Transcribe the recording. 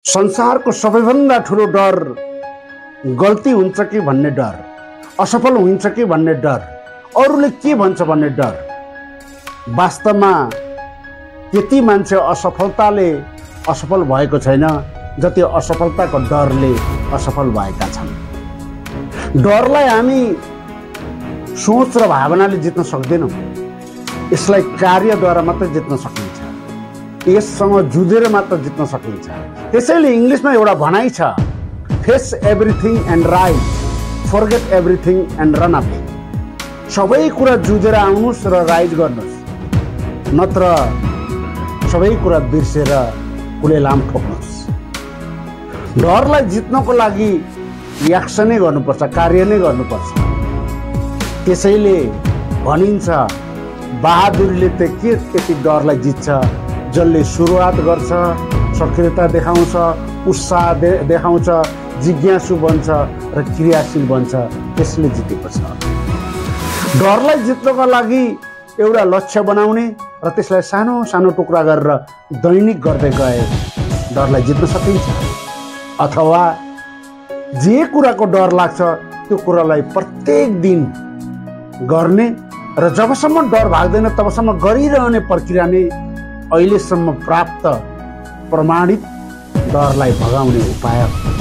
संसारको सबैभन्दा ठुलो डर गल्ती हुन्छ कि भन्ने डर, असफल हुन्छ कि भन्ने डर, अरूले के भन्छ भन्ने डर। वास्तवमा त्यति मान्छे असफलताले असफल भएको छैन जति असफलताको डरले असफल भएका छन्। डरलाई हामी सोच र भावनाले जित्न सक्दैनौँ। यसलाई कार्यद्वारा मात्र जित्न सकिन्छ, यससँग जुझेर मात्र जित्न सकिन्छ। त्यसैले इङ्ग्लिसमा एउटा भनाइ छ, face everything and rise, forget everything and run away. सबै कुरा जुझेर आउनुहोस् र राइज गर्नुहोस्, नत्र सबै कुरा बिर्सेर कुलेलाम ठोक्नुहोस्। डरलाई जित्नको लागि एक्सनै गर्नुपर्छ, कार्य नै गर्नुपर्छ। त्यसैले भनिन्छ बहादुरीले त के त्यति डरलाई जित्छ, जसले सुरुवात गर्छ, सक्रियता देखाउँछ, उत्साह देखाउँछ, जिज्ञासु बन्छ र क्रियाशील बन्छ, त्यसले जितेको छ। डरलाई जित्नको लागि एउटा लक्ष्य बनाउने र त्यसलाई सानो सानो टुक्रा गरेर दैनिक गर्दै गए डरलाई जित्न सकिन्छ। अथवा जे कुराको डर लाग्छ त्यो कुरालाई प्रत्येक दिन गर्ने र जबसम्म डर भाग्दैन तबसम्म गरिरहने प्रक्रिया नै अहिलेसम्म प्राप्त प्रमाणित डरलाई भगाउने उपाय हो।